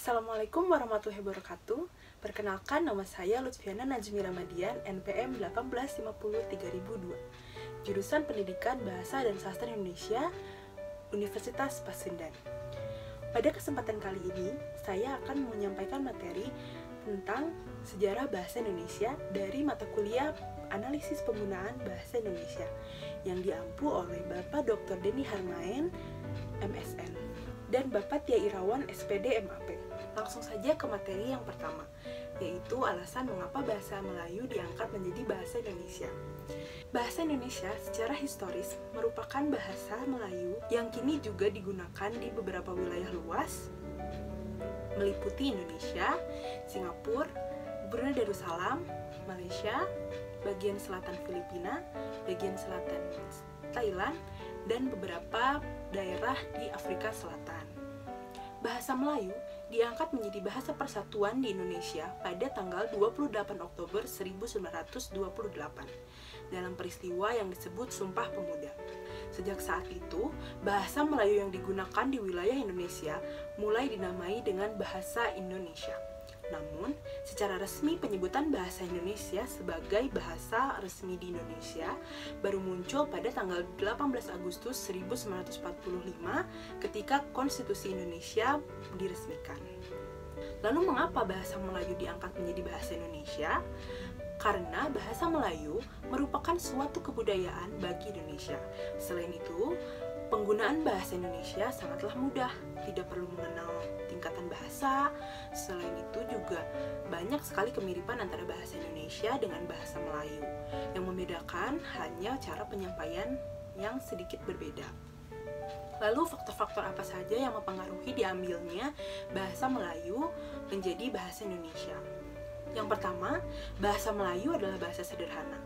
Assalamualaikum warahmatullahi wabarakatuh. Perkenalkan, nama saya Lutfiana Najmi Ramadian, NPM 1850-3002, jurusan Pendidikan Bahasa dan Sastra Indonesia, Universitas Pasundan. Pada kesempatan kali ini, saya akan menyampaikan materi tentang sejarah bahasa Indonesia dari mata kuliah Analisis Penggunaan Bahasa Indonesia yang diampu oleh Bapak Dr. Denny Harmaen, MSN, dan Bapak Tia Irawan, SPD MAP. Langsung saja ke materi yang pertama, yaitu alasan mengapa bahasa Melayu diangkat menjadi bahasa Indonesia. Bahasa Indonesia secara historis merupakan bahasa Melayu yang kini juga digunakan di beberapa wilayah luas, meliputi Indonesia, Singapura, Brunei Darussalam, Malaysia, bagian selatan Filipina, bagian selatan Thailand, dan beberapa daerah di Afrika Selatan. Bahasa Melayu diangkat menjadi bahasa persatuan di Indonesia pada tanggal 28 Oktober 1928 dalam peristiwa yang disebut Sumpah Pemuda. Sejak saat itu, bahasa Melayu yang digunakan di wilayah Indonesia mulai dinamai dengan bahasa Indonesia. Namun, secara resmi penyebutan bahasa Indonesia sebagai bahasa resmi di Indonesia baru muncul pada tanggal 18 Agustus 1945 ketika Konstitusi Indonesia diresmikan. Lalu mengapa bahasa Melayu diangkat menjadi bahasa Indonesia? Karena bahasa Melayu merupakan suatu kebudayaan bagi Indonesia. Selain itu, penggunaan bahasa Indonesia sangatlah mudah, tidak perlu mengenal tingkatan bahasa. Selain itu juga banyak sekali kemiripan antara bahasa Indonesia dengan bahasa Melayu. Yang membedakan hanya cara penyampaian yang sedikit berbeda. Lalu faktor-faktor apa saja yang mempengaruhi diambilnya bahasa Melayu menjadi bahasa Indonesia? Yang pertama, bahasa Melayu adalah bahasa sederhana.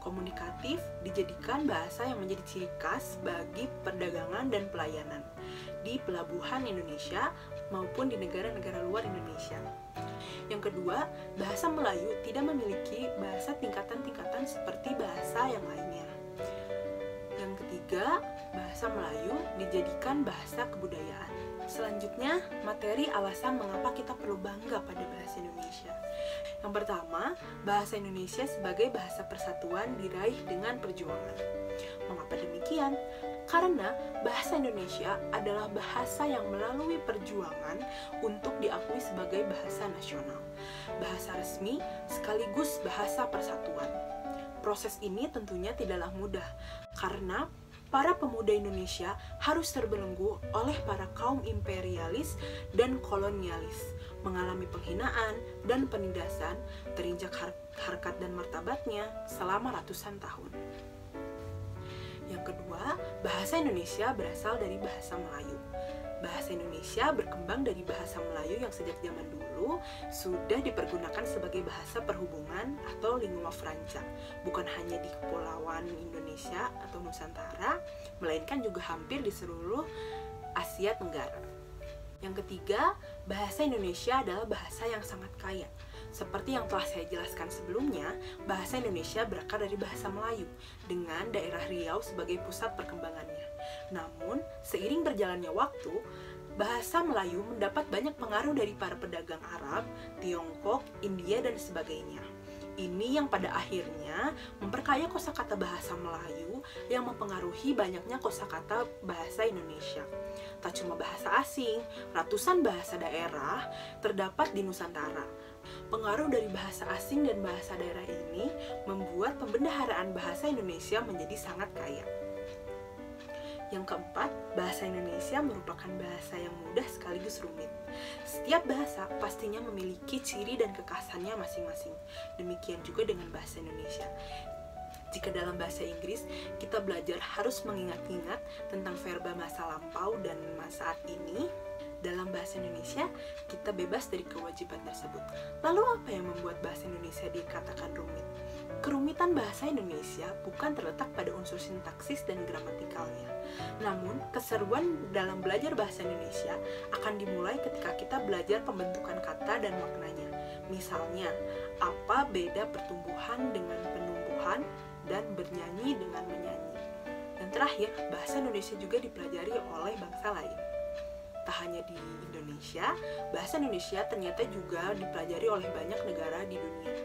Komunikatif dijadikan bahasa yang menjadi ciri khas bagi perdagangan dan pelayanan di pelabuhan Indonesia maupun di negara-negara luar Indonesia. Yang kedua, bahasa Melayu tidak memiliki bahasa tingkatan-tingkatan seperti bahasa yang lainnya. Yang ketiga, bahasa Melayu dijadikan bahasa kebudayaan. Selanjutnya, materi alasan mengapa kita perlu bangga pada bahasa Indonesia. Yang pertama, bahasa Indonesia sebagai bahasa persatuan diraih dengan perjuangan. Mengapa demikian? Karena bahasa Indonesia adalah bahasa yang melalui perjuangan untuk diakui sebagai bahasa nasional, bahasa resmi sekaligus bahasa persatuan. Proses ini tentunya tidaklah mudah, karena para pemuda Indonesia harus terbelenggu oleh para kaum imperialis dan kolonialis, mengalami penghinaan dan penindasan, terinjak harkat dan martabatnya selama ratusan tahun. Yang kedua, bahasa Indonesia berasal dari bahasa Melayu. Bahasa Indonesia berkembang dari bahasa Melayu yang sejak zaman dulu sudah dipergunakan sebagai bahasa perhubungan atau lingua franca, bukan hanya di Kepulauan Indonesia atau Nusantara, melainkan juga hampir di seluruh Asia Tenggara. Yang ketiga, bahasa Indonesia adalah bahasa yang sangat kaya. Seperti yang telah saya jelaskan sebelumnya, bahasa Indonesia berakar dari bahasa Melayu, dengan daerah Riau sebagai pusat perkembangannya. Namun, seiring berjalannya waktu, bahasa Melayu mendapat banyak pengaruh dari para pedagang Arab, Tiongkok, India, dan sebagainya. Ini yang pada akhirnya memperkaya kosakata bahasa Melayu yang mempengaruhi banyaknya kosakata bahasa Indonesia. Tak cuma bahasa asing, ratusan bahasa daerah terdapat di Nusantara. Pengaruh dari bahasa asing dan bahasa daerah ini membuat pembendaharaan bahasa Indonesia menjadi sangat kaya. Yang keempat, bahasa Indonesia merupakan bahasa yang mudah sekaligus rumit. Setiap bahasa pastinya memiliki ciri dan kekhasannya masing-masing. Demikian juga dengan bahasa Indonesia. Jika dalam bahasa Inggris, kita belajar harus mengingat-ingat tentang verba masa lampau dan masa saat ini, dalam bahasa Indonesia, kita bebas dari kewajiban tersebut. Lalu apa yang membuat bahasa Indonesia dikatakan rumit? Kerumitan bahasa Indonesia bukan terletak pada unsur sintaksis dan gramatikalnya. Namun, keseruan dalam belajar bahasa Indonesia akan dimulai ketika kita belajar pembentukan kata dan maknanya. Misalnya, apa beda pertumbuhan dengan penumbuhan dan bernyanyi dengan menyanyi. Dan terakhir, bahasa Indonesia juga dipelajari oleh bangsa lain. Tak hanya di Indonesia, bahasa Indonesia ternyata juga dipelajari oleh banyak negara di dunia.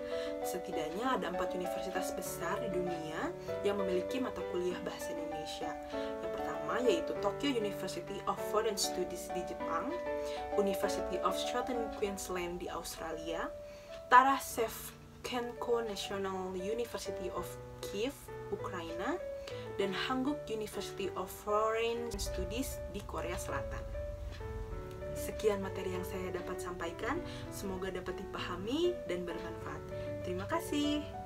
Setidaknya ada 4 universitas besar di dunia yang memiliki mata kuliah bahasa Indonesia. Yang pertama yaitu Tokyo University of Foreign Studies di Jepang, University of Southern Queensland di Australia, Taras Shevchenko National University of Kiev, Ukraina, dan Hankuk University of Foreign Studies di Korea Selatan. Sekian materi yang saya dapat sampaikan, semoga dapat dipahami dan bermanfaat. Terima kasih.